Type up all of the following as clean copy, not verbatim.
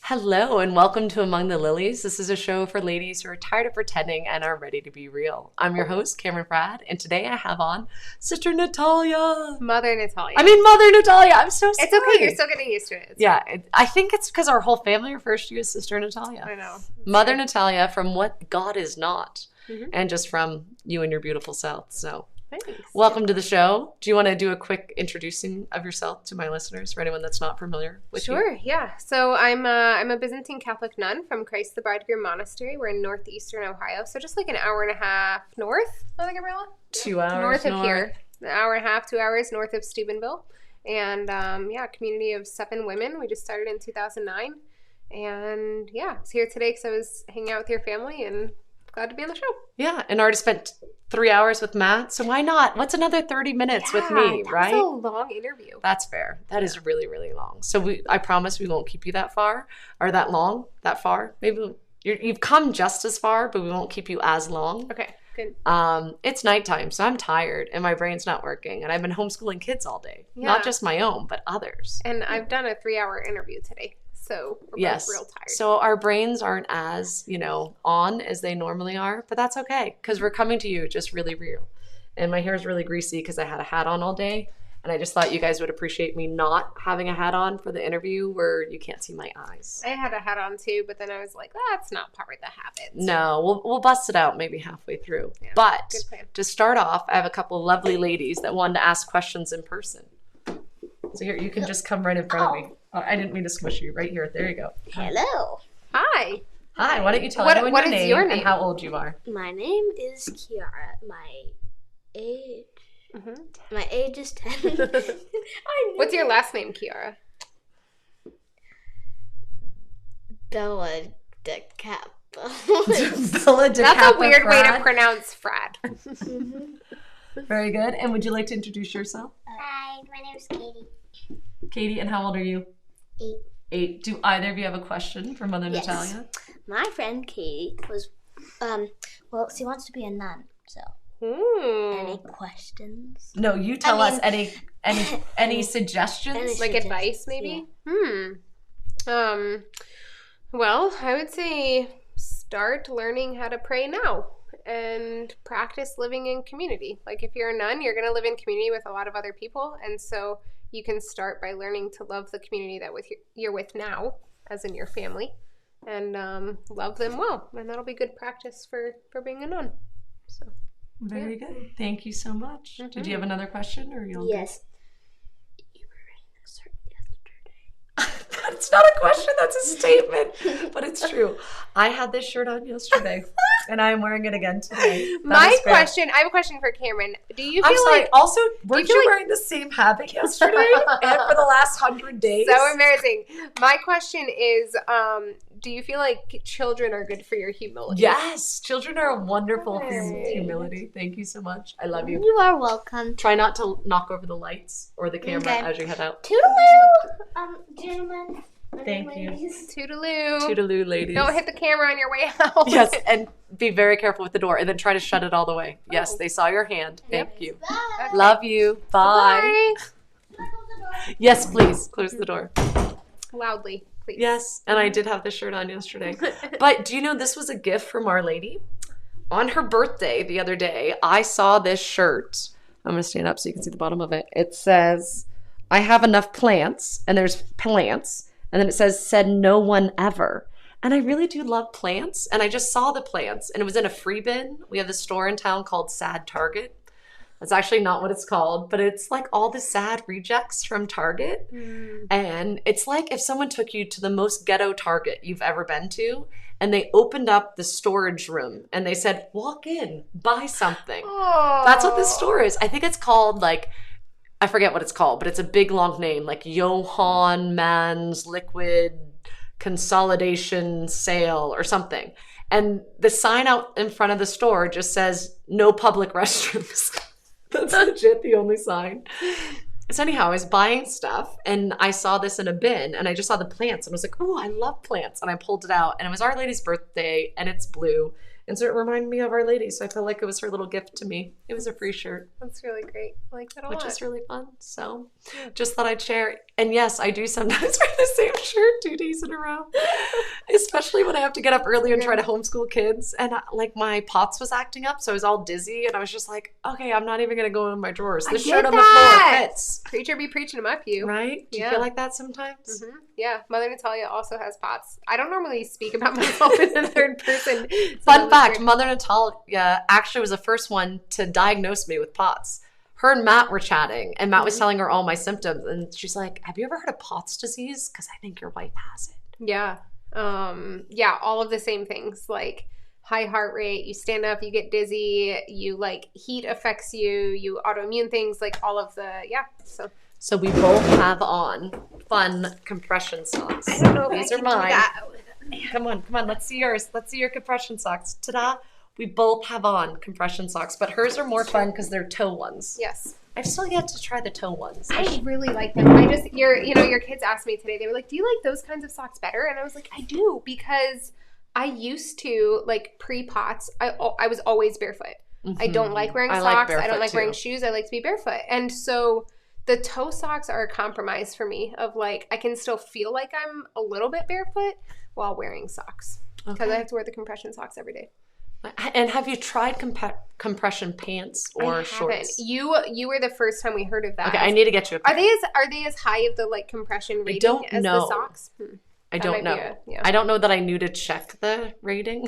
Hello and welcome to Among the Lilies. This is a show for ladies who are tired of pretending and are ready to be real. I'm your host, Cameron Brad, and today I have on Sister Natalia. Mother Natalia. Mother Natalia. I'm so sorry. It's okay. You're still getting used to it. I think it's because our whole family refers to you as Sister Natalia. I know. Mother Natalia from what God is not, Mm-hmm. and just from you and your beautiful self. So Thanks. welcome to the show. Do you want to do a quick introducing of yourself to my listeners for anyone that's not familiar with you? Sure, yeah. So I'm a Byzantine Catholic nun from Christ the Bridegroom Monastery. We're in northeastern Ohio, so just like an hour and a half north of Gabriella. 2 hours North of here. An hour and a half, 2 hours north of Steubenville. And community of 7 women. We just started in 2009. And yeah, I was here today because I was hanging out with your family and glad to be on the show. Yeah, and already spent 3 hours with Matt, so why not? What's another 30 minutes with me, right? That's a long interview. That's fair. That is really, really long. So I promise we won't keep you that far, or that long, that far. Maybe you've come just as far, but we won't keep you as long. Okay, good. It's nighttime, so I'm tired, and my brain's not working, and I've been homeschooling kids all day. Yeah. Not just my own, but others. And I've done a 3-hour interview today. So we're both real tired. So our brains aren't as, on as they normally are, but that's okay because we're coming to you just really real. And my hair is really greasy because I had a hat on all day. And I just thought you guys would appreciate me not having a hat on for the interview where you can't see my eyes. I had a hat on too, but then I was like, that's not part of the habit. No, we'll bust it out maybe halfway through. Yeah, but good plan. to start off, I have a couple of lovely ladies that wanted to ask questions in person. So here, you can just come right in front of me. Oh, I didn't mean to squish you. Right here. There you go. Hello. Hi. Hi. Why don't you tell What everyone is your name? and how old you are? My name is Kiara. My age is 10. What's your last name, Kiara? Bella de Kappa. Bella de That's Kappa a weird way to Frad. pronounce Frad. Very good. And would you like to introduce yourself? Hi, my name is Katie. Katie, and how old are you? 8. 8. Do either of you have a question for Mother Yes. Natalia? My friend Katie was, she wants to be a nun. So, any questions? No, you tell us any suggestions. Any Like advice, maybe? Well, I would say start learning how to pray now and practice living in community. Like if you're a nun, you're going to live in community with a lot of other people. And so you can start by learning to love the community that you're with now, as in your family, and love them well. And that'll be good practice for being a nun. So Very good. Thank you so much. Did you have another question, or you? Yes. You were wearing this shirt yesterday. That's not a question. That's a statement, but it's true. I had this shirt on yesterday, and I'm wearing it again today. I have a question for Cameron. Do you feel I'm sorry. like Also, weren't feel you like- wearing the same habit yesterday and for the last 100 days? so embarrassing? My question is, do you feel like children are good for your humility? Yes, children are a wonderful Yes. humility. Thank you so much. I love you. You are welcome. Try not to knock over the lights or the camera Okay. as you head out. Toodaloo, gentlemen. Thank you. Toodaloo. Toodaloo, ladies. Don't hit the camera on your way out. Yes, and be very careful with the door, and then try to shut it all the way. Yes, they saw your hand. Thank you. Bye. Love you. Bye. Bye. Yes, please close the door. Loudly, please. Yes, and I did have this shirt on yesterday. But do you know this was a gift from Our Lady? On her birthday the other day, I saw this shirt. I'm going to stand up so you can see the bottom of it. It says, I have enough plants, and there's plants, and then it said no one ever. And I really do love plants, and I just saw the plants, and it was in a free bin. We have this store in town called Sad Target. That's actually not what it's called, but it's like all the sad rejects from Target. And it's like if someone took you to the most ghetto Target you've ever been to, and they opened up the storage room and they said, walk in, buy something. Oh. That's what this store is. I think it's called I forget what it's called, but it's a big long name, like Johann Mann's Liquid Consolidation Sale or something. And the sign out in front of the store just says, no public restrooms. That's legit the only sign. So anyhow, I was buying stuff and I saw this in a bin and I just saw the plants and I was like, oh, I love plants. And I pulled it out and it was Our Lady's birthday and it's blue And so it reminded me of Our Lady. So I feel like it was her little gift to me. It was a free shirt. That's really great. I like that a lot. Which is really fun. So just thought I'd share. And yes, I do sometimes wear the same shirt 2 days in a row. Especially when I have to get up early and try to homeschool kids. And like my POTS was acting up. So I was all dizzy. And I was just like, okay, I'm not even going to go in my drawers. This shirt on the floor fits. Preacher be preaching them up you. Right? Do you feel like that sometimes? Mm-hmm. Yeah. Mother Natalia also has POTS. I don't normally speak about myself in the third person. Fun fact, Mother Natalia actually was the first one to diagnose me with POTS. Her and Matt were chatting, and Matt was telling her all my symptoms, and she's like, have you ever heard of POTS disease? Because I think your wife has it. Yeah. Yeah, all of the same things, like high heart rate, you stand up, you get dizzy, you like heat affects you autoimmune things, like all of the, So we both have on fun compression socks. I don't know if These I are can mine. do that. Come on, let's see yours. Let's see your compression socks. Ta-da! We both have on compression socks, but hers are more fun because they're toe ones. Yes. I've still yet to try the toe ones. I really like them. Your kids asked me today, they were like, do you like those kinds of socks better? And I was like, I do, because I used to, like, pre-POTS, I was always barefoot. Mm-hmm. I don't like wearing socks. I don't like wearing shoes. I like to be barefoot. And so the toe socks are a compromise for me of, like, I can still feel like I'm a little bit barefoot while wearing socks because I have to wear the compression socks every day. And have you tried compression pants or shorts? You were the first time we heard of that. Okay, I need to get you a pair. Are they as high of the like compression rating as the socks? I don't know. I don't know that I knew to check the rating.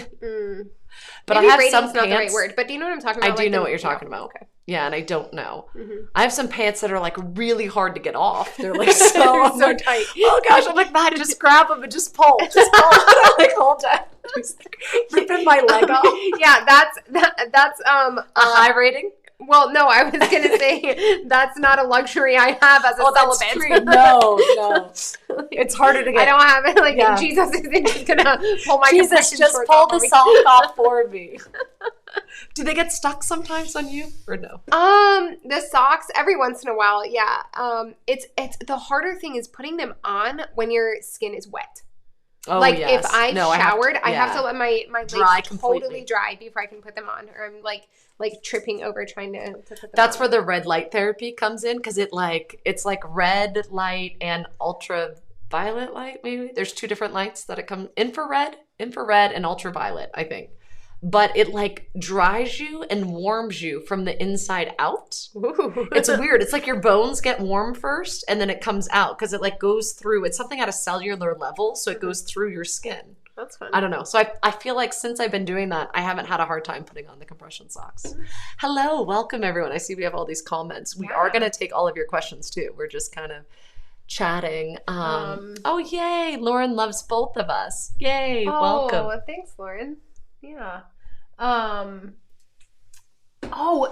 But maybe I have rating's some not pants. The right word. But do you know what I'm talking about? I do know what you're talking about. Okay. Yeah, and I don't know. Mm-hmm. I have some pants that are like really hard to get off. They're like so tight. Oh gosh, I'm like, Matt, just grab them and just pull. Just pull. Like hold on. Just ripping my leg off. Yeah, that's a high rating. Well, no, I was gonna say that's not a luxury I have as a celibate. That's true. No, it's harder to get. I don't have it. Like Jesus isn't just gonna pull my Jesus just pull the sock off for me. Do they get stuck sometimes on you or no? The socks every once in a while, yeah. It's the harder thing is putting them on when your skin is wet. Oh, like if I've showered, I have to let my legs totally dry before I can put them on, or I'm like tripping over trying to put them on. That's where the red light therapy comes in, because it's like red light and ultraviolet light. Maybe there's 2 different lights that it comes infrared and ultraviolet, I think. But it like dries you and warms you from the inside out. Ooh. It's weird. It's like your bones get warm first and then it comes out because it like goes through. It's something at a cellular level, so it goes through your skin. That's fun. I don't know. So I feel like since I've been doing that, I haven't had a hard time putting on the compression socks. Mm-hmm. Hello, welcome everyone. I see we have all these comments. We are going to take all of your questions too. We're just kind of chatting. Oh, yay. Lauren loves both of us. Yay. Welcome. Oh, thanks, Lauren. Yeah.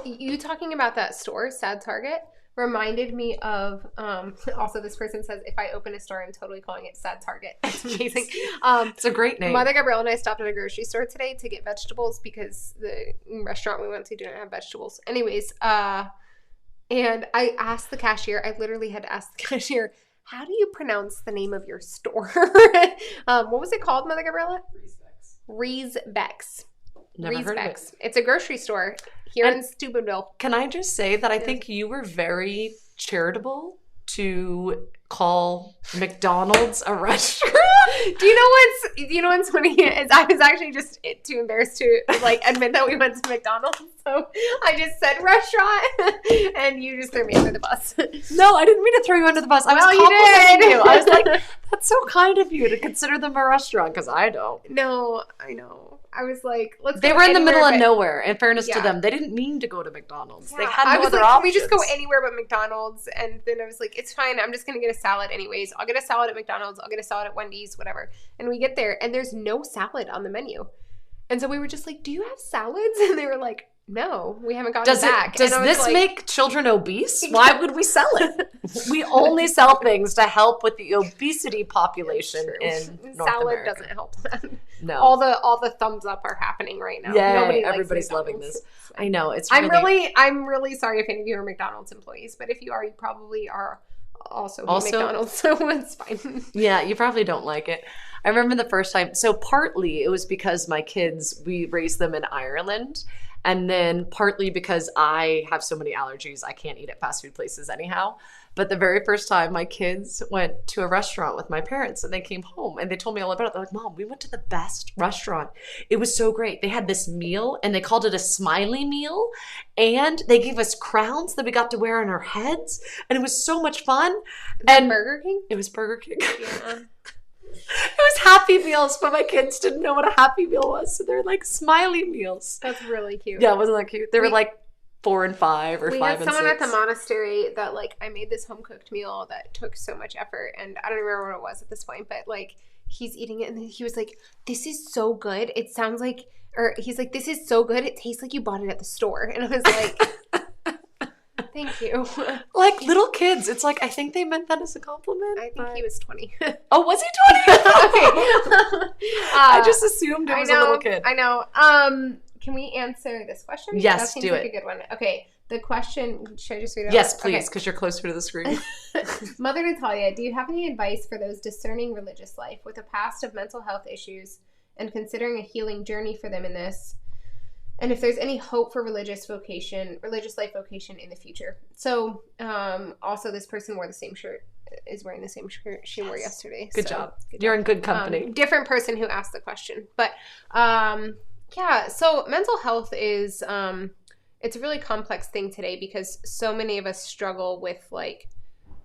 You talking about that store, Sad Target, reminded me of, also this person says, if I open a store, I'm totally calling it Sad Target. That's amazing. It's a great name. Mother Gabrielle and I stopped at a grocery store today to get vegetables because the restaurant we went to didn't have vegetables. Anyways, and I asked the cashier, I literally had to ask the cashier, how do you pronounce the name of your store? What was it called, Mother Gabriella? Reesbeck's. Never heard of it. It's a grocery store here in Steubenville. Can I just say that I think you were very charitable to call McDonald's a restaurant? Do you know what's funny is I was actually just too embarrassed to like admit that we went to McDonald's, so I just said restaurant, and you just threw me under the bus. No, I didn't mean to throw you under the bus. I was complimenting you. I was like, that's so kind of you to consider them a restaurant, because I don't. No, I know. I was like, let's. They were in the middle of nowhere. In fairness to them, they didn't mean to go to McDonald's. Yeah. They had no other options. Can we just go anywhere but McDonald's? And then I was like, it's fine. I'm just gonna get a salad anyways. I'll get a salad at McDonald's. I'll get a salad at Wendy's, whatever. And we get there, and there's no salad on the menu. And so we were just like, do you have salads? And they were like, no, we haven't gotten back. Does this make children obese? Why would we sell it? We only sell things to help with the obesity population in North Salad America. Doesn't help them. No. All the thumbs up are happening right now. Yeah, everybody's loving this. I know. I'm really sorry if any of you are McDonald's employees, but if you are, you probably are also McDonald's, so it's fine. Yeah, you probably don't like it. I remember the first time. So partly it was because my kids, we raised them in Ireland. And then partly because I have so many allergies, I can't eat at fast food places anyhow. But the very first time my kids went to a restaurant with my parents and they came home and they told me all about it. They're like, Mom, we went to the best restaurant. It was so great. They had this meal and they called it a smiley meal. And they gave us crowns that we got to wear on our heads. And it was so much fun. And Burger King? It was Burger King. Yeah. It was Happy Meals, but my kids didn't know what a Happy Meal was. So they're like smiley meals. That's really cute. Yeah, wasn't that cute? They were like 4 and 5 or 5 and 6. We had someone at the monastery that like, I made this home cooked meal that took so much effort, and I don't remember what it was at this point, but like he's eating it and he was like, "This is so good. It sounds like," or he's like, "This is so good. It tastes like you bought it at the store." And I was like, thank you. Like little kids. It's like, I think they meant that as a compliment. I think he was 20. Oh, was he 20? Okay. I just assumed it was a little kid. I know. Can we answer this question? Yes, that seems do like it. a good one. Okay. The question, should I just read it out? Yes, please, because you're closer to the screen. Mother Natalia, do you have any advice for those discerning religious life with a past of mental health issues and considering a healing journey for them in this? And if there's any hope for religious life vocation in the future. So, also this person wore the same shirt, is wearing the same shirt she wore yesterday. Good job. You're in good company. Different person who asked the question. But, yeah, so mental health is, it's a really complex thing today because so many of us struggle with like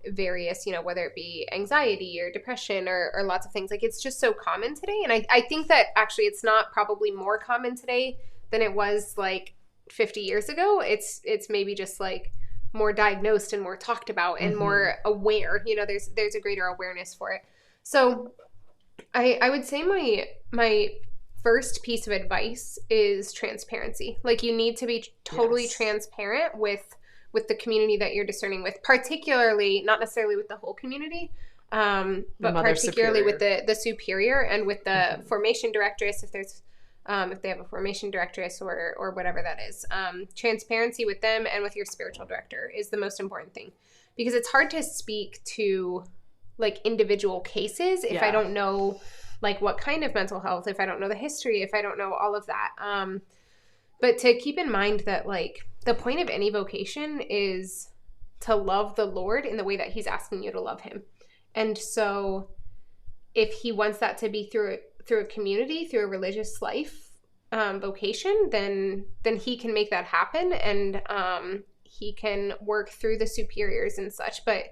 various, whether it be anxiety or depression or lots of things. Like it's just so common today. And I think that actually it's not probably more common today than it was like 50 years ago. It's maybe just like more diagnosed and more talked about and more aware. There's a greater awareness for it. So I would say my first piece of advice is transparency. Like you need to be totally transparent with the community that you're discerning with, particularly not necessarily with the whole community, but particularly with the superior and with the formation directress, if there's if they have a formation directress or whatever that is. Transparency with them and with your spiritual director is the most important thing, because it's hard to speak to like individual cases if I don't know like what kind of mental health, if I don't know the history, if I don't know all of that. But to keep in mind that like the point of any vocation is to love the Lord in the way that he's asking you to love him. And so if he wants that to be through a community, through a religious life vocation, then he can make that happen, and he can work through the superiors and such. But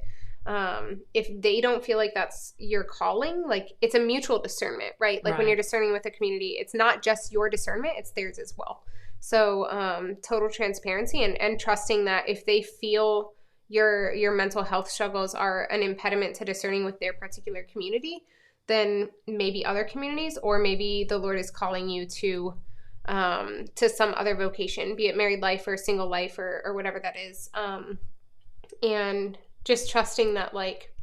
if they don't feel like that's your calling, like it's a mutual discernment, right? Like when you're discerning with a community, it's not just your discernment, it's theirs as well. So total transparency and trusting that if they feel your mental health struggles are an impediment to discerning with their particular community, then maybe other communities, or maybe the Lord is calling you to some other vocation, be it married life or single life or whatever that is. And just trusting that like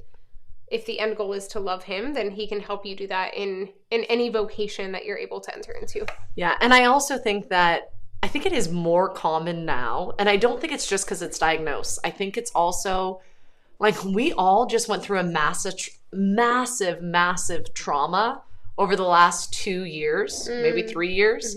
if the end goal is to love him, then he can help you do that in any vocation that you're able to enter into. Yeah. And I also think that I think it is more common now, and I don't think it's just because it's diagnosed. I think it's also like we all just went through a massive trauma over the last 2 years, maybe 3 years.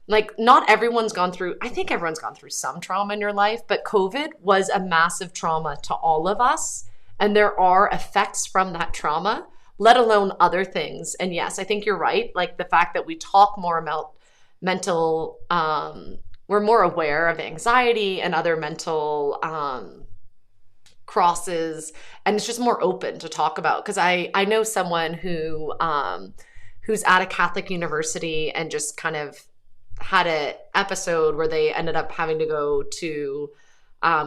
Like not everyone's gone through, I think everyone's gone through some trauma in your life, but COVID was a massive trauma to all of us. And there are effects from that trauma, let alone other things. And yes, I think you're right. Like the fact that we talk more about mental, we're more aware of anxiety and other mental crosses, and it's just more open to talk about. Because I know someone who's at a Catholic university and just kind of had an episode where they ended up having to go to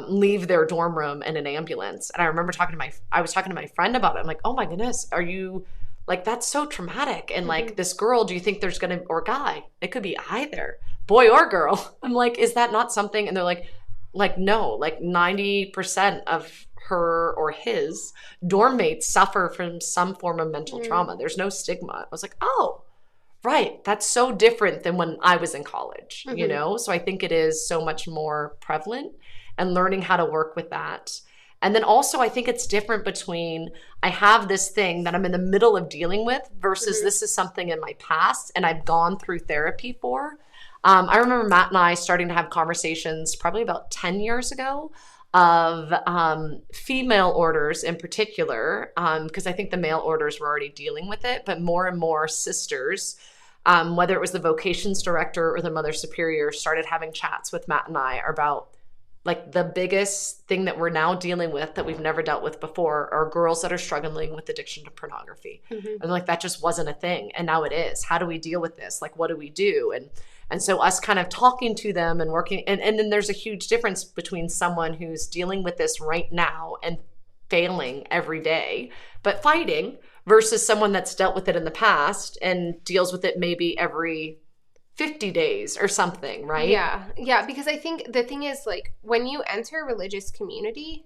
leave their dorm room in an ambulance. And I remember I was talking to my friend about it. I'm like, oh my goodness, are you like, that's so traumatic. And like this girl, do you think there's going to, or guy, it could be either boy or girl. I'm like, is that not something? And they're like, no, like 90% of her or his dorm mates suffer from some form of mental trauma. There's no stigma. I was like, oh, right. That's so different than when I was in college, So I think it is so much more prevalent, and learning how to work with that. And then also I think it's different between I have this thing that I'm in the middle of dealing with versus this is something in my past and I've gone through therapy for. I remember Matt and I starting to have conversations probably about 10 years ago of female orders in particular, because I think the male orders were already dealing with it, but more and more sisters, whether it was the vocations director or the mother superior, started having chats with Matt and I about like the biggest thing that we're now dealing with that we've never dealt with before are girls that are struggling with addiction to pornography. And like that just wasn't a thing. And now it is. How do we deal with this? Like, what do we do? And so us kind of talking to them and working, and then there's a huge difference between someone who's dealing with this right now and failing every day, but fighting, versus someone that's dealt with it in the past and deals with it maybe every 50 days or something, right? Yeah, because I think the thing is, like, when you enter a religious community,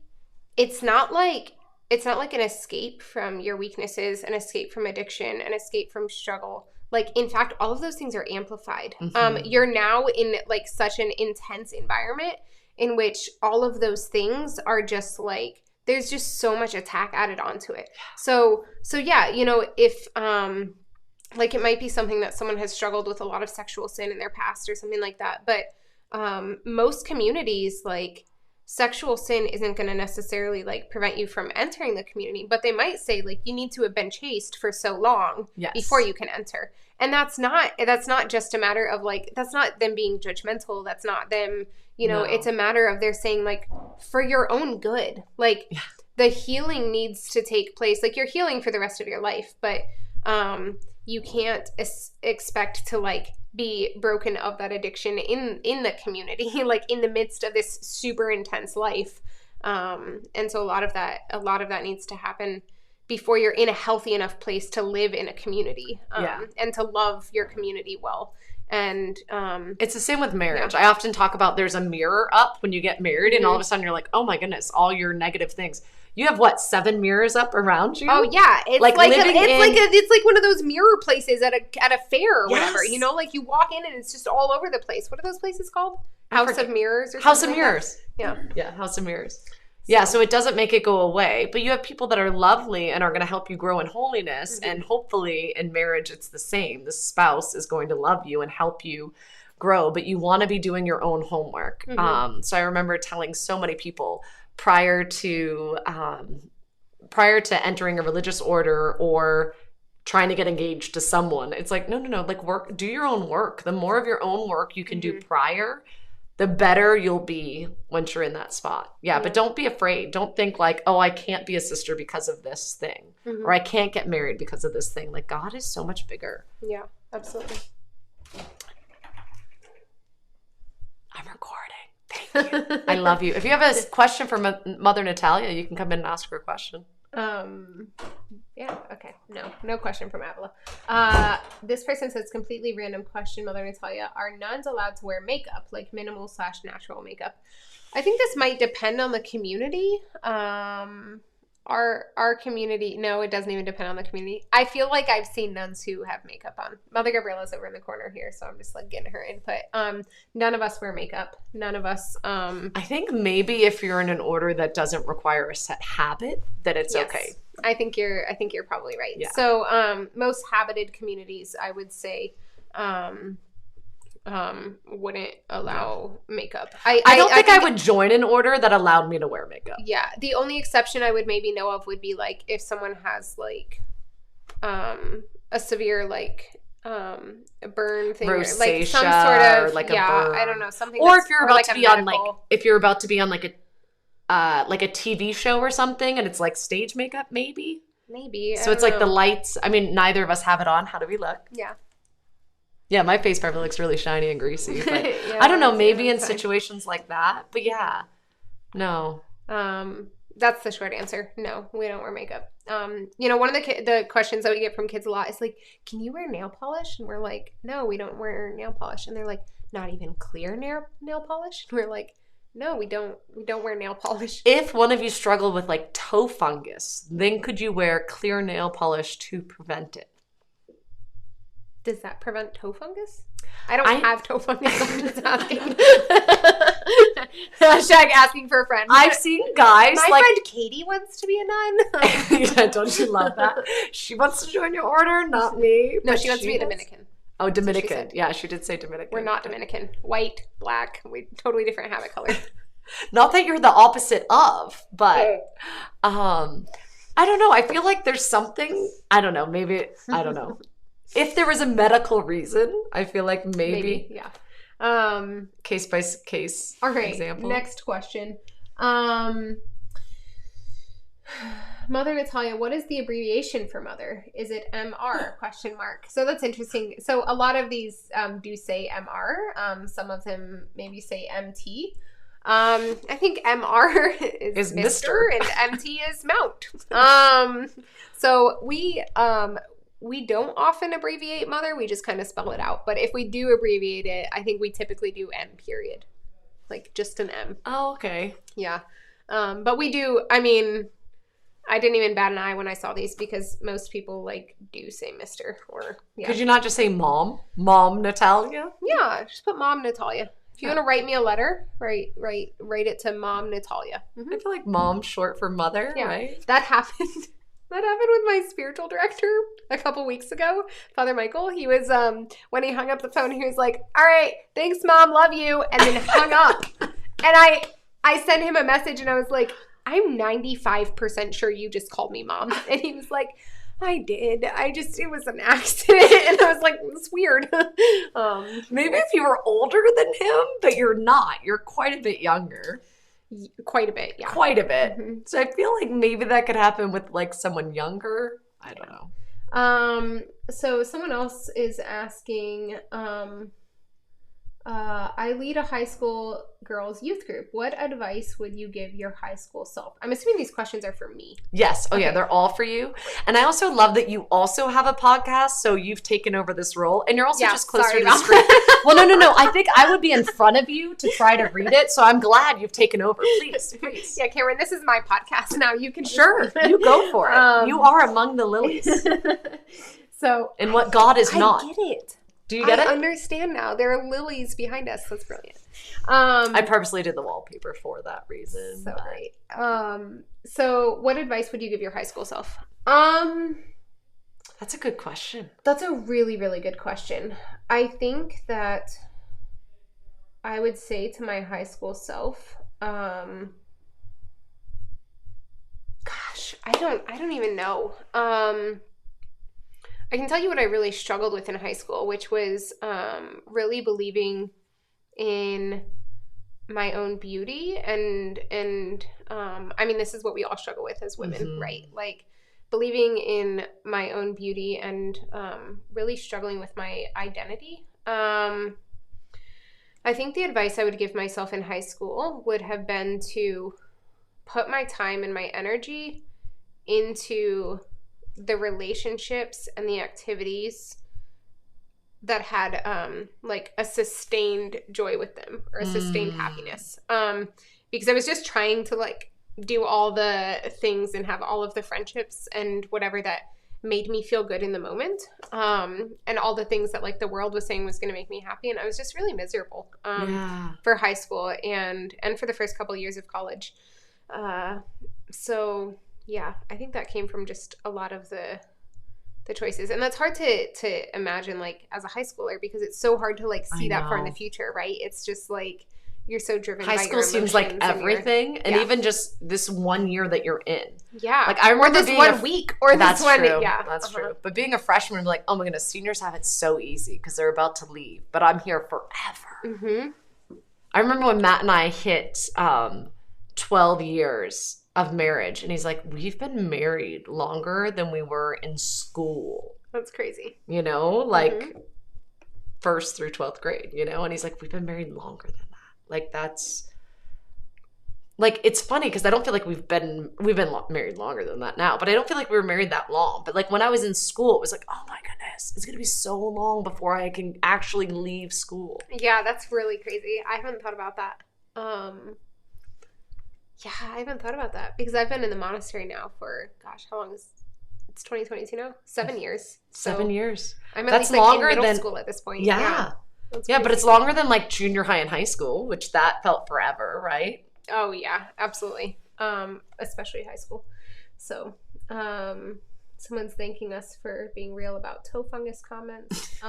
it's not like an escape from your weaknesses, an escape from addiction, an escape from struggle. Like, in fact, all of those things are amplified. You're now in like such an intense environment in which all of those things are just like, there's just so much attack added onto it. So yeah, you know, if like it might be something that someone has struggled with a lot of sexual sin in their past or something like that. But most communities, like, sexual sin isn't going to necessarily like prevent you from entering the community, but they might say like you need to have been chaste for so long before you can enter. And that's not just a matter of like, that's not them being judgmental. That's not them, you know, it's a matter of they're saying like, for your own good, like the healing needs to take place. Like, you're healing for the rest of your life, but you can't expect to like be broken of that addiction in the community, like in the midst of this super intense life. And so a lot of that needs to happen before you're in a healthy enough place to live in a community, and to love your community well. And it's the same with marriage. I often talk about there's a mirror up when you get married, and all of a sudden you're like, oh my goodness, all your negative things. You have what, 7 mirrors up around you? Oh yeah, it's like it's like one of those mirror places at a fair or whatever. You know, like you walk in and it's just all over the place. What are those places called? House of Mirrors or something? House of Mirrors. Yeah, House of Mirrors. Yeah, so it doesn't make it go away, but you have people that are lovely and are going to help you grow in holiness, and hopefully in marriage it's the same. The spouse is going to love you and help you grow, but you want to be doing your own homework. So I remember telling so many people prior to entering a religious order or trying to get engaged to someone, it's like, no, like do your own work. The more of your own work you can do prior, the better you'll be once you're in that spot. But don't be afraid. Don't think like, oh, I can't be a sister because of this thing, or I can't get married because of this thing. Like, God is so much bigger. Yeah, absolutely. I'm recording. Thank you. I love you. If you have a question for Mother Natalia, you can come in and ask her a question. Yeah, okay. No question from Avila. This person says, completely random question, Mother Natalia. Are nuns allowed to wear makeup, like minimal/natural makeup? I think this might depend on the community. Our community, no, it doesn't even depend on the community. I feel like I've seen nuns who have makeup on. Mother Gabriella's over in the corner here, so I'm just like getting her input. None of us wear makeup. None of us. I think maybe if you're in an order that doesn't require a set habit, that it's okay. I think you're probably right. Yeah. So most habited communities, I would say, wouldn't allow makeup. I don't think I would join an order that allowed me to wear makeup. Yeah. The only exception I would maybe know of would be like if someone has like a severe like a burn thing, rosacea, or like some sort of, or like a burn. I don't know, something. Or if you're about to be on like a TV show or something, and it's like stage makeup, maybe. So it's like the lights. I mean, neither of us have it on. How do we look? Yeah, my face probably looks really shiny and greasy, but I don't know, maybe in situations like that. But yeah, no. That's the short answer. No, we don't wear makeup. You know, one of the questions that we get from kids a lot is like, can you wear nail polish? And we're like, no, we don't wear nail polish. And they're like, not even clear nail polish? And we're like, no, we don't wear nail polish. If one of you struggle with like toe fungus, then could you wear clear nail polish to prevent it? Does that prevent toe fungus? I don't have toe fungus. I'm just asking. Hashtag asking for a friend. I've seen guys My friend Katie wants to be a nun. Yeah, don't you love that? She wants to join your order, not me. No, she wants to be a Dominican. Oh, Dominican. Yeah, she did say Dominican. We're not Dominican. White, black, we totally different habit colors. Not that you're the opposite of, but I don't know. I feel like there's something, I don't know, maybe, I don't know. If there was a medical reason, I feel like maybe. Yeah. Case by case example. Next question. Mother Natalia, what is the abbreviation for mother? Is it MR? ? So that's interesting. So a lot of these do say MR. Some of them maybe say MT. I think MR is Mr. and MT is Mount. So we don't often abbreviate mother. We just kind of spell it out. But if we do abbreviate it, I think we typically do M period. Like just an M. Oh, okay. Yeah. But we do, I mean, I didn't even bat an eye when I saw these because most people like do say Mr. or yeah. Could you not just say mom? Mom Natalia? Yeah, just put Mom Natalia. If you want to write me a letter, write it to Mom Natalia. I feel like mom's short for mother, right? That happened. That happened with my spiritual director a couple weeks ago, Father Michael. He was, when he hung up the phone, he was like, all right, thanks, Mom, love you, and then hung up. And I sent him a message, and I was like, I'm 95% sure you just called me Mom. And he was like, I did. It was an accident. And I was like, it's weird. Maybe if you were older than him, but you're not. You're quite a bit younger. Quite a bit, yeah. Quite a bit. Mm-hmm. So I feel like maybe that could happen with like someone younger. I don't know. So someone else is asking, I lead a high school girls youth group. What advice would you give your high school self? I'm assuming these questions are for me. Yes. Oh, okay. Yeah. They're all for you. And I also love that you also have a podcast. So you've taken over this role and you're also just closer to the screen. Well, no. I think I would be in front of you to try to read it. So I'm glad you've taken over. Please. Yeah, Cameron, this is my podcast now. You can sure. You go for it. You are among the lilies. So. And what God is not. I get it. Do you get it? I understand now. There are lilies behind us. That's brilliant. I purposely did the wallpaper for that reason. So great. So what advice would you give your high school self? That's a good question. That's a really, really good question. I think that I would say to my high school self, gosh, I don't even know. I can tell you what I really struggled with in high school, which was really believing in my own beauty and I mean, this is what we all struggle with as women, right? Like believing in my own beauty and really struggling with my identity. I think the advice I would give myself in high school would have been to put my time and my energy into the relationships and the activities that had like a sustained joy with them or a sustained happiness. Because I was just trying to like do all the things and have all of the friendships and whatever that made me feel good in the moment. And all the things that like the world was saying was going to make me happy. And I was just really miserable for high school and for the first couple of years of college. So yeah, I think that came from just a lot of the choices. And that's hard to imagine like as a high schooler because it's so hard to like see that far in the future, right? It's just like you're so driven by your emotions. High school seems like everything. And even just this 1 year that you're in. Yeah. Like I remember this 1 week or this one. True. Yeah. That's true. But being a freshman, like, oh my goodness, seniors have it so easy because they're about to leave. But I'm here forever. Mm-hmm. I remember when Matt and I hit 12 years of marriage and he's like, we've been married longer than we were in school. That's crazy. You know, like first through 12th grade, you know? And he's like, we've been married longer than that. Like that's like, it's funny because I don't feel like we've been married longer than that now, but I don't feel like we were married that long. But like when I was in school, it was like, oh my goodness, it's going to be so long before I can actually leave school. Yeah, that's really crazy. I haven't thought about that. Yeah, I haven't thought about that because I've been in the monastery now for, gosh, how long is it's 2022 now? 7 years. 7 years. I'm at That's least like in longer middle than school at this point. Yeah. That's Yeah, but crazy. it's longer than like junior high and high school, which that felt forever, right? Oh yeah, absolutely. Especially high school. So, someone's thanking us for being real about toe fungus comments.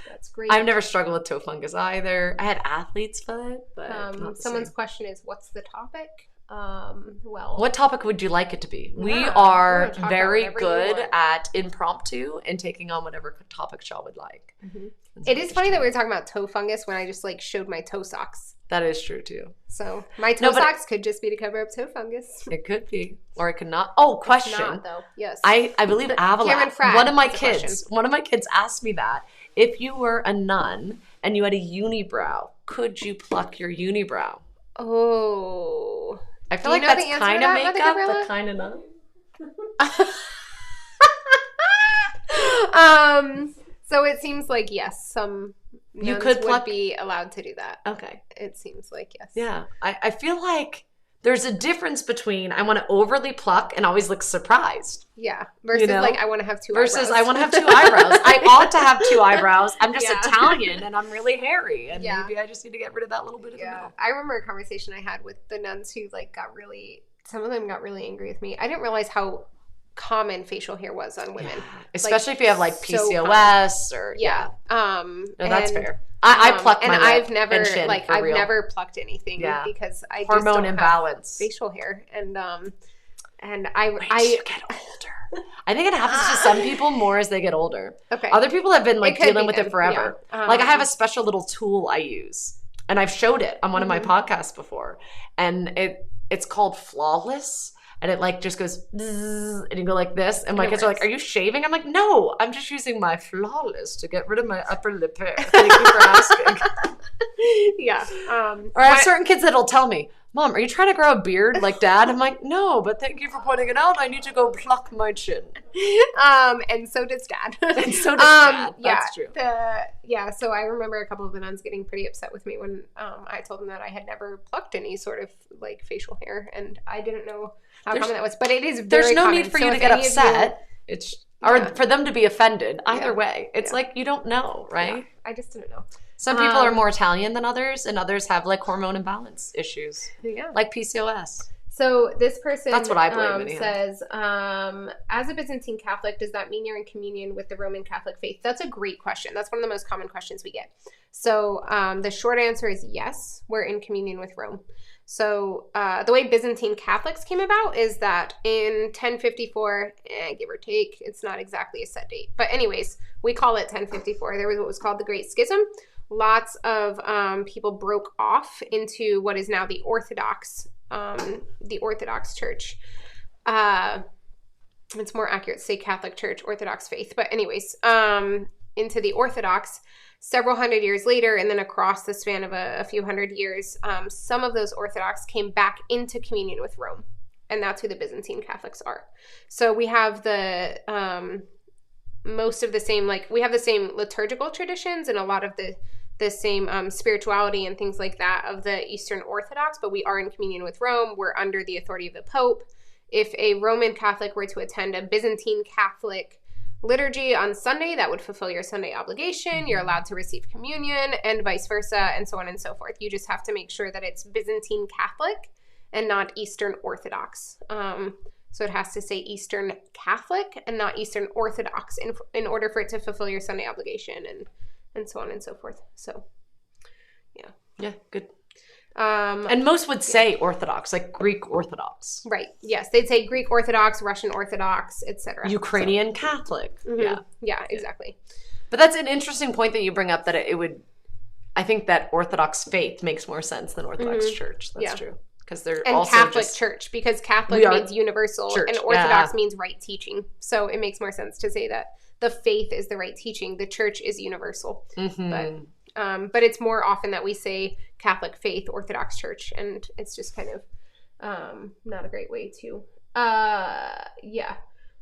That's great. I've never struggled with toe fungus either. I had athlete's foot, but not the someone's same. question is, what's the topic? Well, What topic would you like it to be? We Yeah, are we're gonna talk very about whatever you good want. at impromptu and taking on whatever topic y'all would like. it is funny that we were talking about toe fungus when I just like showed my toe socks. That is true too. So my toe No, but- socks could just be to cover up toe fungus. It could be, or it could not. Oh, question. Not though. Yes. I believe Avila, Cameron Fradd one of my has a kids, one of my kids asked me that. If you were a nun and you had a unibrow, could you pluck your unibrow? Oh. I Do feel you like know that's the answer kind to of that, Mother makeup, Gabriella? but kind of not. So it seems like yes, some You nuns could would pluck- be allowed to do that. Okay. It seems like yes. Yeah. I feel like there's a difference between I want to overly pluck and always look surprised Yeah. Versus know? like I want to have two versus eyebrows. I want to have two eyebrows. I ought to have two eyebrows. I'm just Yeah. Italian and I'm really hairy. And Yeah. maybe I just need to get rid of that little bit of the Yeah. middle. I remember a conversation I had with the nuns who like some of them got really angry with me. I didn't realize how common facial hair was on women. Especially if you have like so PCOS or Yeah. No, that's and, fair. I pluck my and lip I've never and chin like for I've real. never plucked anything Yeah. because I just Hormone don't have imbalance. facial hair and Wait I till you get older. I think it happens to some people more as they get older. okay. Other people have been like It could dealing be with them, it forever. yeah. Like I have a special little tool I use, and I've showed it on one of my podcasts before, and it's called Flawless. And it like just goes bzzz, and you go like this. And my It kids are like, works. "Are you shaving?" I'm like, "No, I'm just using my Flawless to get rid of my upper lip hair." Thank you for asking. yeah. Or I have certain kids that'll tell me, "Mom, are you trying to grow a beard like Dad?" I'm like, "No, but thank you for pointing it out. I need to go pluck my chin." And so does Dad. And so does Dad. Yeah, That's true. So I remember a couple of the nuns getting pretty upset with me when I told them that I had never plucked any sort of like facial hair, and I didn't know how common that was. But it is very There's no common. need for So you to if get any of you- upset. Or Yeah. for them to be offended. Either Yeah. way. It's Yeah. like you don't know, right? Yeah, I just didn't know. Some people are more Italian than others, and others have like hormone imbalance issues, Yeah. like PCOS. So this person That's what I believe anyhow. says, as a Byzantine Catholic, does that mean you're in communion with the Roman Catholic faith? That's a great question. That's one of the most common questions we get. So the short answer is yes, we're in communion with Rome. So the way Byzantine Catholics came about is that in 1054, give or take, it's not exactly a set date. But anyways, we call it 1054. There was what was called the Great Schism. Lots of people broke off into what is now the Orthodox Church. It's more accurate to say Catholic Church, Orthodox faith. But anyways, into the Orthodox several hundred years later, and then across the span of a few hundred years, some of those Orthodox came back into communion with Rome. And that's who the Byzantine Catholics are. So we have the most of the same, like we have the same liturgical traditions and a lot of the same spirituality and things like that of the Eastern Orthodox, but we are in communion with Rome. We're under the authority of the Pope. If a Roman Catholic were to attend a Byzantine Catholic liturgy on Sunday, that would fulfill your Sunday obligation. You're allowed to receive communion and vice versa and so on and so forth. You just have to make sure that it's Byzantine Catholic and not Eastern Orthodox. So it has to say Eastern Catholic and not Eastern Orthodox in order for it to fulfill your Sunday obligation and so on and so forth. So, yeah. Yeah, good. And most would say Orthodox, like Greek Orthodox. Right. Yes. They'd say Greek Orthodox, Russian Orthodox, etc. Ukrainian Catholic. Yeah. Yeah, exactly. But that's an interesting point that you bring up, that it would, I think that Orthodox faith makes more sense than Orthodox Church. That's true. Because they're And also Catholic just, Church, because Catholic We are means universal church, and Orthodox yeah. means right teaching. So it makes more sense to say that the faith is the right teaching. The church is universal. Mhm. But it's more often that we say Catholic faith, Orthodox Church, and it's just kind of not a great way to.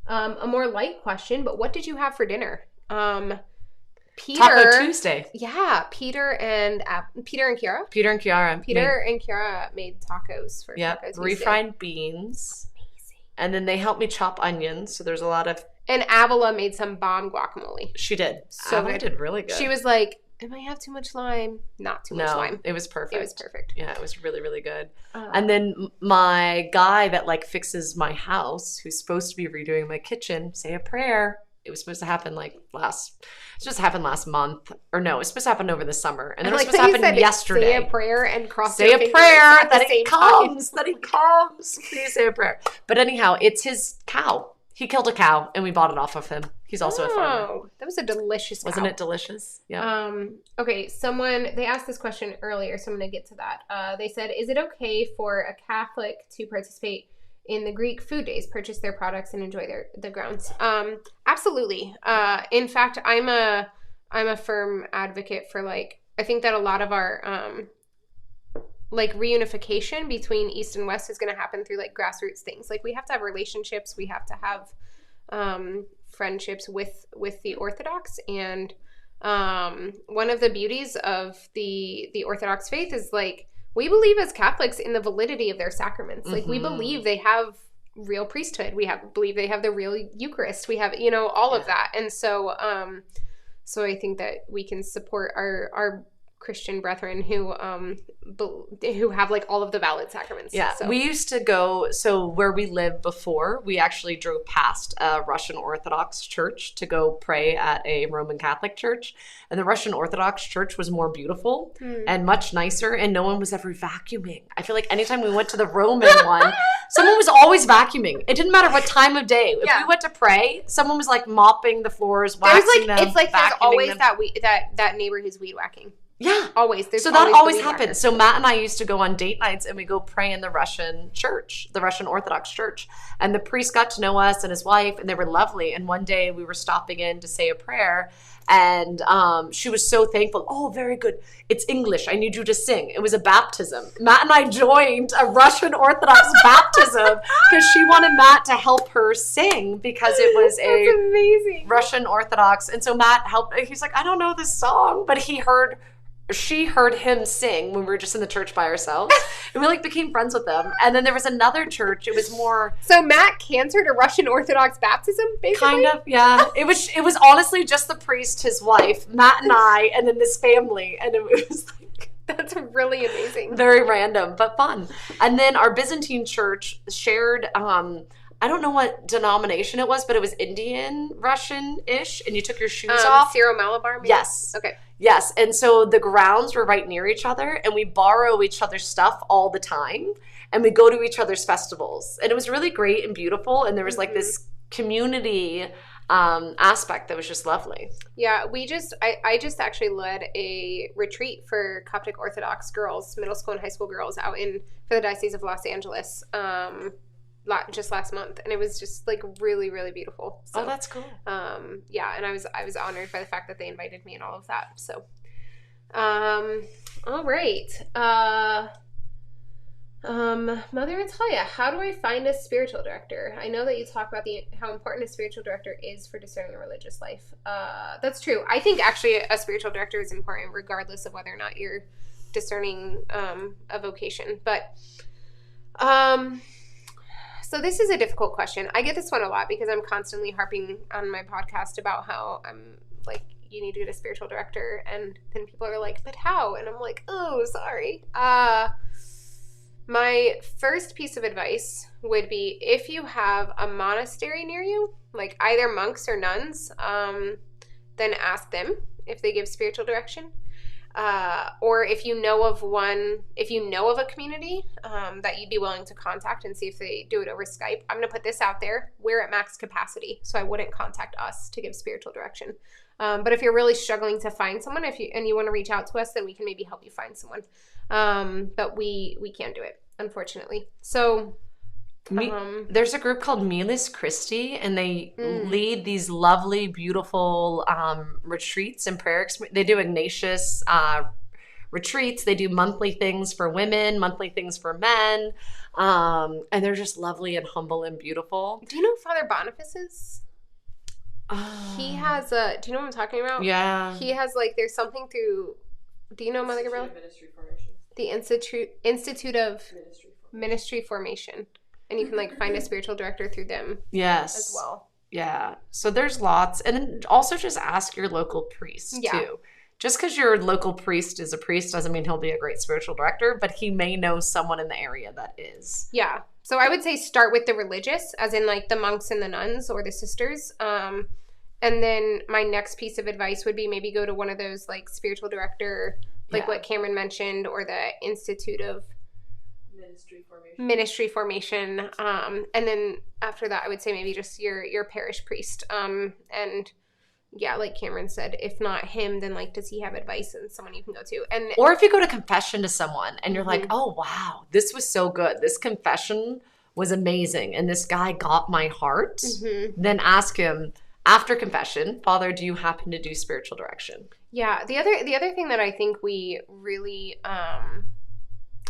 A more light question, but what did you have for dinner? Peter. Taco Tuesday. Yeah, Peter and Kiara. Peter and Kiara. And Kiara made tacos for Yeah, Taco Tuesday. refried beans. And then they helped me chop onions. So there's a lot of And Avila made some bomb guacamole. She did. So Avila good. did really good. She was like, "It might have too much lime." Not too much lime. It was perfect. It was perfect. Yeah, it was really, really good. And then my guy that like fixes my house, who's supposed to be redoing my kitchen, say a prayer. It was supposed to happen last month. Or no, it was supposed to happen over the summer. And then it was supposed to happen yesterday. Say a prayer and cross Say your a fingers prayer at the that same he comes. time. That he comes. Please say a prayer. But anyhow, it's his cow. He killed a cow and we bought it off of him. He's also a farmer. Oh, that was a delicious cow. Wasn't it delicious? Yeah. Okay, they asked this question earlier, so I'm going to get to that. They said, is it okay for a Catholic to participate in the Greek food days, purchase their products, and enjoy the grounds? Absolutely. In fact, I'm a firm advocate for, like, I think that a lot of our like reunification between East and West is going to happen through like grassroots things. Like we have to have relationships, we have to have friendships with the Orthodox, and one of the beauties of the Orthodox faith is like we believe as Catholics in the validity of their sacraments. Like we believe they have real priesthood. We believe they have the real Eucharist. We have, all of that. And so so I think that we can support our Christian brethren who have like all of the valid sacraments. Yeah, so. We used to go, so where we lived before, we actually drove past a Russian Orthodox church to go pray at a Roman Catholic church. And the Russian Orthodox church was more beautiful and much nicer, and no one was ever vacuuming. I feel like anytime we went to the Roman one, someone was always vacuuming. It didn't matter what time of day. If we went to pray, someone was like mopping the floors, waxing them, it's like there's always them. that neighbor who's weed whacking. Yeah. Always. So that always happens. So Matt and I used to go on date nights and we go pray in the Russian church, the Russian Orthodox church. And the priest got to know us and his wife, and they were lovely. And one day we were stopping in to say a prayer, and she was so thankful. Oh, very good. It's English. I need you to sing. It was a baptism. Matt and I joined a Russian Orthodox baptism because she wanted Matt to help her sing because it was amazing. Russian Orthodox. And so Matt helped. He's like, I don't know this song, but she heard him sing when we were just in the church by ourselves, and we like became friends with them. And then there was another church. It was more. So Matt cancered a Russian Orthodox baptism, basically? Kind of, yeah. It was honestly just the priest, his wife, Matt and I, and then this family. And it was like. That's really amazing. Very random, but fun. And then our Byzantine church shared, I don't know what denomination it was, but it was Indian, Russian-ish, and you took your shoes off. Syro-Malabar? Maybe? Yes. Okay. Yes, and so the grounds were right near each other, and we borrow each other's stuff all the time, and we go to each other's festivals. And it was really great and beautiful, and there was like this community aspect that was just lovely. Yeah, I just actually led a retreat for Coptic Orthodox girls, middle school and high school girls for the Diocese of Los Angeles just last month, and it was just like really, really beautiful. So, that's cool. Yeah, and I was honored by the fact that they invited me and all of that. So, all right. Mother Natalia, how do I find a spiritual director? I know that you talk about how important a spiritual director is for discerning a religious life. That's true. I think actually a spiritual director is important regardless of whether or not you're discerning a vocation. But so this is a difficult question. I get this one a lot because I'm constantly harping on my podcast about how I'm like, you need to get a spiritual director, and then people are like, but how? And I'm like, oh, sorry. My first piece of advice would be if you have a monastery near you, like either monks or nuns, then ask them if they give spiritual direction. Or if you know of a community that you'd be willing to contact and see if they do it over Skype. I'm going to put this out there. We're at max capacity, so I wouldn't contact us to give spiritual direction. But if you're really struggling to find someone, and you want to reach out to us, then we can maybe help you find someone. But we can't do it, unfortunately. So there's a group called Miles Christi, and they lead these lovely, beautiful retreats and prayer. They do Ignatius retreats. They do monthly things for women, monthly things for men, and they're just lovely and humble and beautiful. Do you know who Father Boniface is? He has do you know what I'm talking about? Yeah. He has there's something through. Do you know Mother Gabriella? Ministry Formation. The Institute of Ministry Formation. And you can find a spiritual director through them. Yes. As well. Yeah. So there's lots. And then also just ask your local priest too. Just because your local priest is a priest doesn't mean he'll be a great spiritual director, but he may know someone in the area that is. Yeah. So I would say start with the religious, as in like the monks and the nuns or the sisters. And then my next piece of advice would be maybe go to one of those like spiritual director, like what Cameron mentioned, or the Institute of Ministry Formation. And then after that, I would say maybe just your parish priest. And yeah, like Cameron said, if not him, then like, does he have advice and someone you can go to? And or if you go to confession to someone and you're like, oh wow, this was so good. This confession was amazing, and this guy got my heart. Then ask him after confession, Father, do you happen to do spiritual direction? Yeah. The other thing that I think we really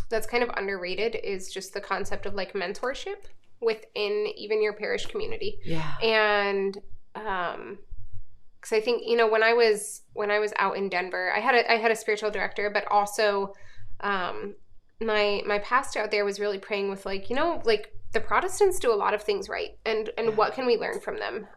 that's kind of underrated is just the concept of like mentorship within even your parish community. Yeah. And because I think, you know, when I was out in Denver, I had a spiritual director, but also my pastor out there was really praying with like, you know, like the Protestants do a lot of things right, and what can we learn from them?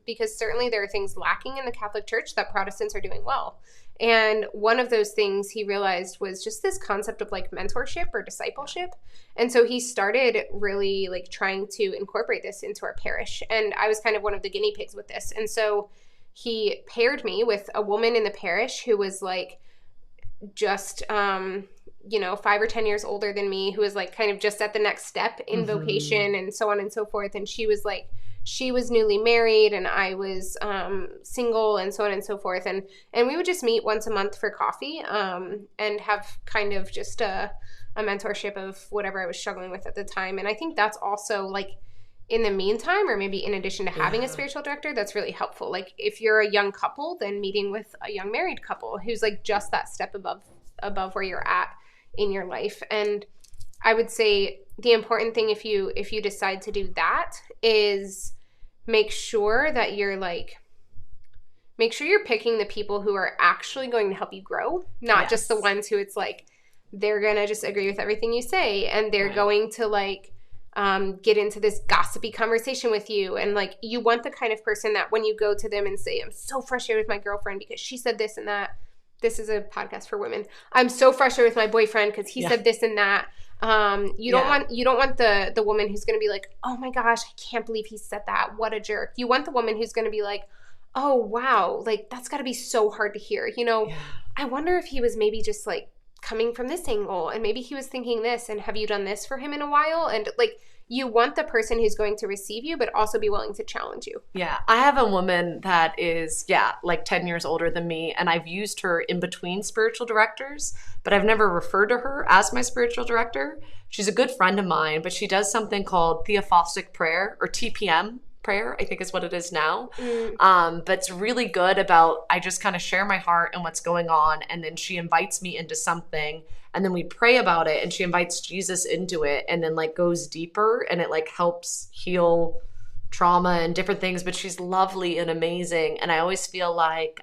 Because certainly there are things lacking in the Catholic Church that Protestants are doing well. And one of those things he realized was just this concept of like mentorship or discipleship. And so he started really like trying to incorporate this into our parish. And I was kind of one of the guinea pigs with this. And so he paired me with a woman in the parish who was like just, 5 or 10 years older than me, who was like kind of just at the next step in vocation and so on and so forth. And she was newly married and I was single and so on and so forth. And we would just meet once a month for coffee and have kind of just a mentorship of whatever I was struggling with at the time. And I think that's also like in the meantime, or maybe in addition to having a spiritual director, that's really helpful. Like if you're a young couple, then meeting with a young married couple who's like just that step above where you're at in your life. And I would say the important thing if you decide to do that is make sure you're picking the people who are actually going to help you grow, not just the ones who it's like they're gonna just agree with everything you say and they're going to like get into this gossipy conversation with you. And like you want the kind of person that when you go to them and say, I'm so frustrated with my girlfriend because she said this and that. This is a podcast for women. I'm so frustrated with my boyfriend because he said this and that. You don't want the woman who's going to be like, oh my gosh, I can't believe he said that. What a jerk. You want the woman who's going to be like, oh wow, like that's got to be so hard to hear. You know, I wonder if he was maybe just like coming from this angle and maybe he was thinking this, and have you done this for him in a while? And like you want the person who's going to receive you, but also be willing to challenge you. Yeah. I have a woman that is, like 10 years older than me, and I've used her in between spiritual directors, but I've never referred to her as my spiritual director. She's a good friend of mine, but she does something called theophostic prayer, or TPM prayer, I think is what it is now. But it's really good about, I just kind of share my heart and what's going on, and then she invites me into something, and then we pray about it, and she invites Jesus into it, and then like goes deeper, and it like helps heal trauma and different things. But she's lovely and amazing, and I always feel like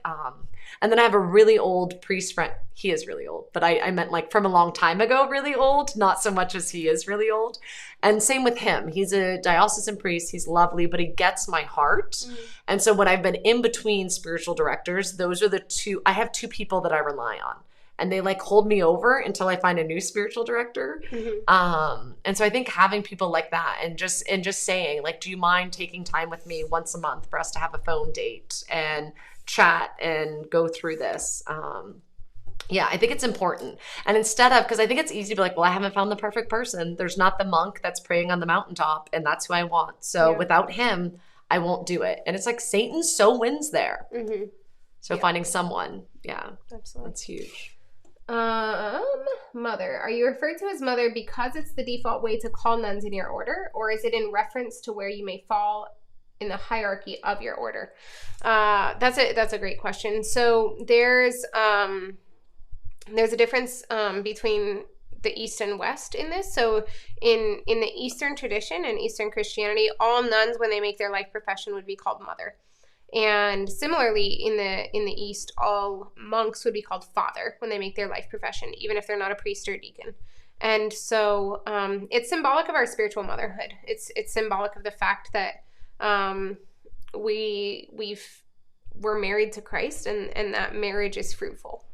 and then I have a really old priest friend. He is really old, but I meant like from a long time ago, really old, not so much as he is really old. And same with him. He's a diocesan priest. He's lovely, but he gets my heart. And so when I've been in between spiritual directors, those are the two. I have two people that I rely on, and they like hold me over until I find a new spiritual director. And so I think having people like that and just saying like, do you mind taking time with me once a month for us to have a phone date and chat and go through this? I think it's important. And instead of, because I think it's easy to be like, well, I haven't found the perfect person. There's not the monk that's praying on the mountaintop, and that's who I want. So without him, I won't do it. And it's like Satan so wins there. So finding someone, absolutely, that's huge. Mother. Are you referred to as mother because it's the default way to call nuns in your order, or is it in reference to where you may fall in the hierarchy of your order? That's a great question. So there's a difference between the East and West in this. So in the Eastern tradition and Eastern Christianity, all nuns, when they make their life profession, would be called mother. And similarly, in the East, all monks would be called father when they make their life profession, even if they're not a priest or a deacon. And so it's symbolic of our spiritual motherhood. It's symbolic of the fact that we're married to Christ, and that marriage is fruitful.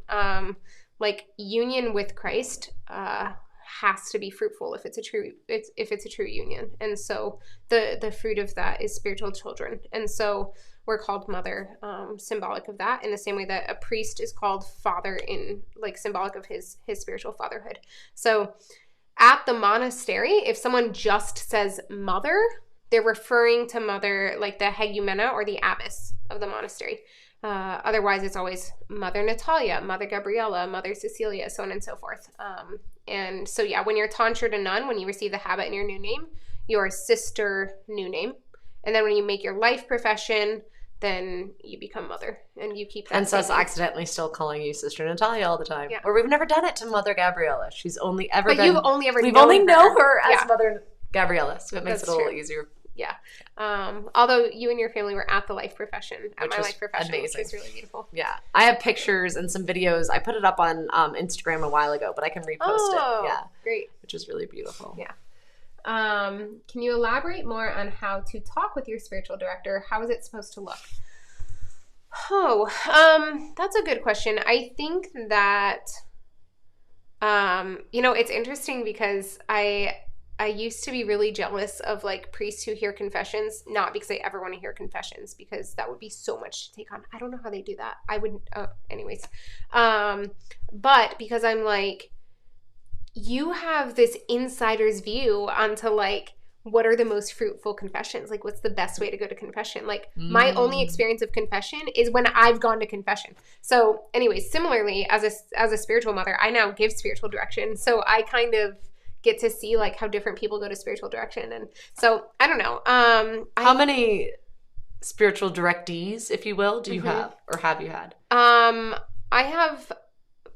Like union with Christ has to be fruitful if it's a true union. And so the fruit of that is spiritual children. And so we're called mother, symbolic of that, in the same way that a priest is called father, in like symbolic of his spiritual fatherhood. So at the monastery, if someone just says mother, they're referring to mother, like the hegumena or the abbess of the monastery. Otherwise, it's always Mother Natalia, Mother Gabriella, Mother Cecilia, so on and so forth. And so, yeah, when you're tonsured a nun, when you receive the habit in your new name, your sister new name. And then when you make your life profession, then you become mother, and you keep that. And so it's accidentally still calling you Sister Natalia all the time. Yeah. Or we've never done it to Mother Gabriella. She's only ever But you've only ever we've known only know her as Yeah. Mother Gabriella, so it makes That's it a little true. easier. Yeah. Although you and your family were at the life profession, at Which my was life profession, amazing. which was really beautiful. Yeah. I have pictures and some videos. I put it up on Instagram a while ago, but I can repost it. Yeah. Great. Which is really beautiful. Yeah. Can you elaborate more on how to talk with your spiritual director? How is it supposed to look? That's a good question. I think that, it's interesting because I used to be really jealous of like priests who hear confessions, not because I ever want to hear confessions, because that would be so much to take on. I don't know how they do that. I wouldn't, anyways. But because I'm like, you have this insider's view onto like, what are the most fruitful confessions? Like, what's the best way to go to confession? Like, my only experience of confession is when I've gone to confession. So anyways, similarly, as a spiritual mother, I now give spiritual direction. So I kind of get to see like how different people go to spiritual direction. And so I don't know. How many spiritual directees, if you will, do you have, or have you had? I have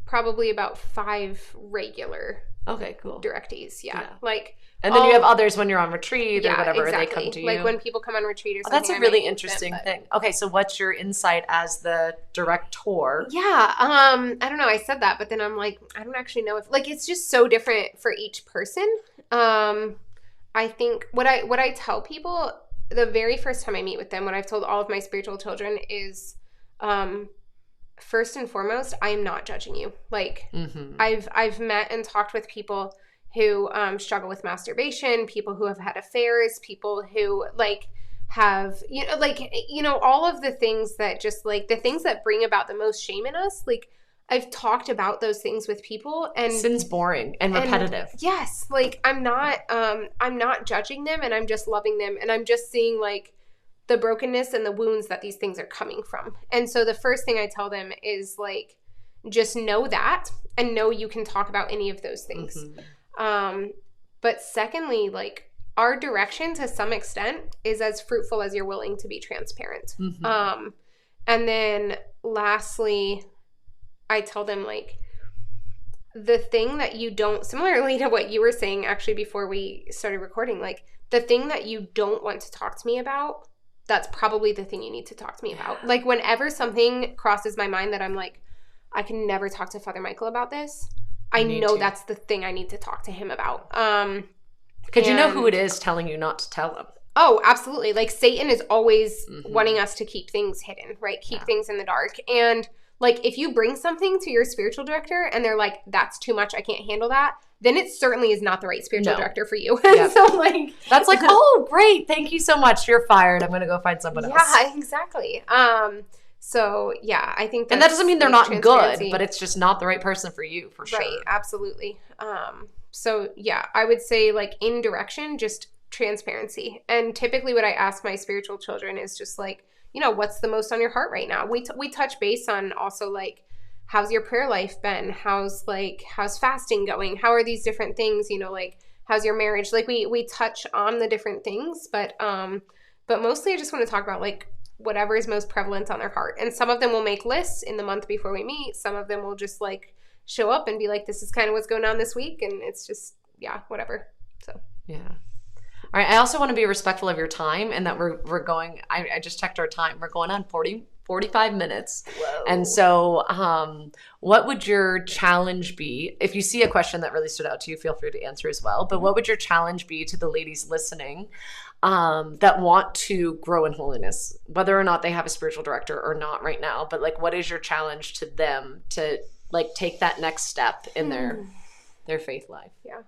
probably about 5 regular Okay, cool. directees. Yeah. Yeah. Like, And then you have others when you're on retreat or whatever, exactly. they come to you. Like when people come on retreat or something. That's a really interesting thing. Okay, so what's your insight as the director? Yeah, I don't know. I said that, but then I'm like, I don't actually know if like it's just so different for each person. I think what I tell people the very first time I meet with them, what I've told all of my spiritual children is, first and foremost, I am not judging you. Like I've met and talked with people who struggle with masturbation, people who have had affairs, people who like have, all of the things that just like the things that bring about the most shame in us. Like I've talked about those things with people, and sin's boring and repetitive. Yes. Like I'm not judging them, and I'm just loving them, and I'm just seeing like the brokenness and the wounds that these things are coming from. And so the first thing I tell them is like, just know that, and know you can talk about any of those things. But secondly, like our direction to some extent is as fruitful as you're willing to be transparent. And then lastly, I tell them like the thing that you don't, similarly to what you were saying actually before we started recording, like the thing that you don't want to talk to me about, that's probably the thing you need to talk to me about. Like whenever something crosses my mind that I'm like, I can never talk to Father Michael about this, I know that's the thing I need to talk to him about. Because you know who it is telling you not to tell him. Oh, absolutely. Like Satan is always wanting us to keep things hidden, right? Keep things in the dark. And like if you bring something to your spiritual director and they're like, that's too much, I can't handle that, then it certainly is not the right spiritual director for you. Yep. So like that's like, oh great, thank you so much, you're fired, I'm gonna go find someone else. Yeah, exactly. So yeah, I think and that doesn't mean they're not good, but it's just not the right person for you, for sure. Right, absolutely. So yeah, I would say like in direction, just transparency. And typically what I ask my spiritual children is just like, what's the most on your heart right now? We touch base on also like, how's your prayer life been? How's fasting going? How are these different things? Like how's your marriage? Like we touch on the different things, but mostly I just want to talk about like whatever is most prevalent on their heart. And some of them will make lists in the month before we meet. Some of them will just like show up and be like, this is kind of what's going on this week. And it's just, whatever. So, yeah. All right. I also want to be respectful of your time and that we're going, I just checked our time. We're going on 45 minutes. Whoa. And so what would your challenge be? If you see a question that really stood out to you, feel free to answer as well. But what would your challenge be to the ladies listening that want to grow in holiness, whether or not they have a spiritual director or not right now? But like, what is your challenge to them to like take that next step in their faith life? Yeah.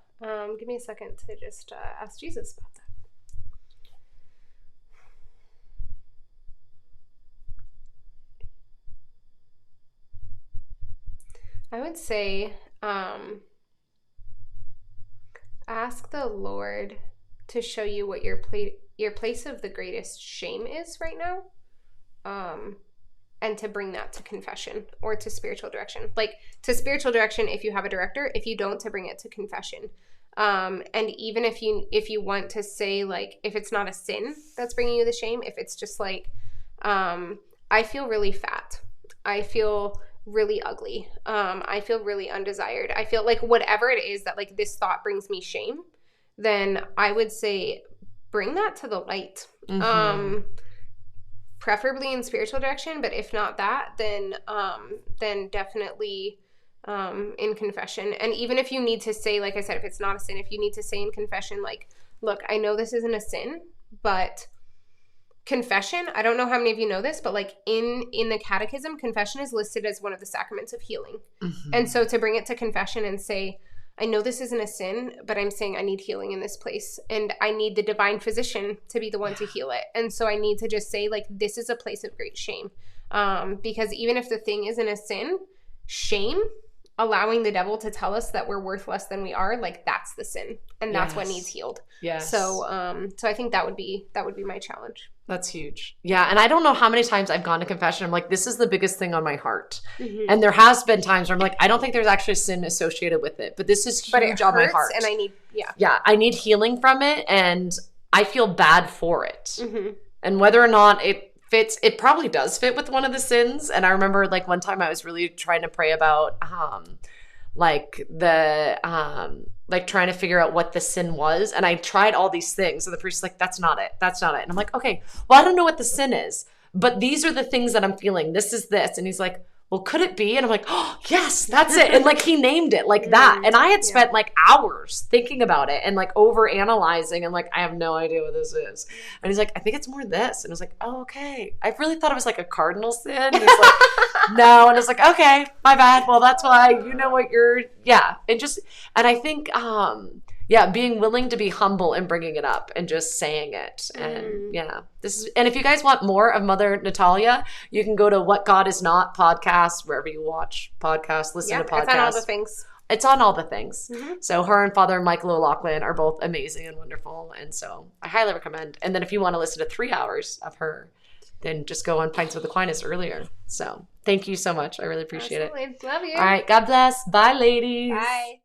Give me a second to just ask Jesus about that. I would say ask the Lord to show you what your place of the greatest shame is right now, and to bring that to confession or to spiritual direction. Like, to spiritual direction if you have a director, if you don't, to bring it to confession. And even if you want to say, like, if it's not a sin that's bringing you the shame, if it's just like, I feel really fat, I feel really ugly, I feel really undesired, I feel like whatever it is that like this thought brings me shame, then I would say bring that to the light. Preferably in spiritual direction, but if not that, then definitely in confession. And even if you need to say, like I said, if it's not a sin, if you need to say in confession, like, look, I know this isn't a sin, but confession, I don't know how many of you know this, but like in the catechism, confession is listed as one of the sacraments of healing. And so to bring it to confession and say, I know this isn't a sin, but I'm saying I need healing in this place, and I need the divine physician to be the one to heal it. And so I need to just say, like, this is a place of great shame. Because even if the thing isn't a sin, shame, allowing the devil to tell us that we're worth less than we are, like, that's the sin, and that's what needs healed. So I think that would be my challenge. That's huge. Yeah. And I don't know how many times I've gone to confession. I'm like, this is the biggest thing on my heart. And there has been times where I'm like, I don't think there's actually sin associated with it, but this is huge on my heart. And I need, I need healing from it. And I feel bad for it. And whether or not it fits, it probably does fit with one of the sins. And I remember like one time I was really trying to pray about, trying to figure out what the sin was. And I tried all these things. And the priest's like, that's not it. That's not it. And I'm like, okay, well, I don't know what the sin is, but these are the things that I'm feeling. This is this. And he's like, well, could it be? And I'm like, oh, yes, that's it. And like, he named it like that. And I had spent like hours thinking about it and like over analyzing and like, I have no idea what this is. And he's like, I think it's more this. And I was like, oh, okay. I really thought it was like a cardinal sin. And he's like, no. And I was like, okay, my bad. Well, that's why, you know what you're, and I think, being willing to be humble and bringing it up and just saying it. And and if you guys want more of Mother Natalia, you can go to What God Is Not podcast, wherever you watch podcasts, listen to podcasts. It's on all the things. It's on all the things. So her and Father Michael O'Loughlin are both amazing and wonderful. And so I highly recommend. And then if you want to listen to 3 hours of her, then just go on Pints with Aquinas earlier. So thank you so much. I really appreciate it. Love you. All right. God bless. Bye, ladies. Bye.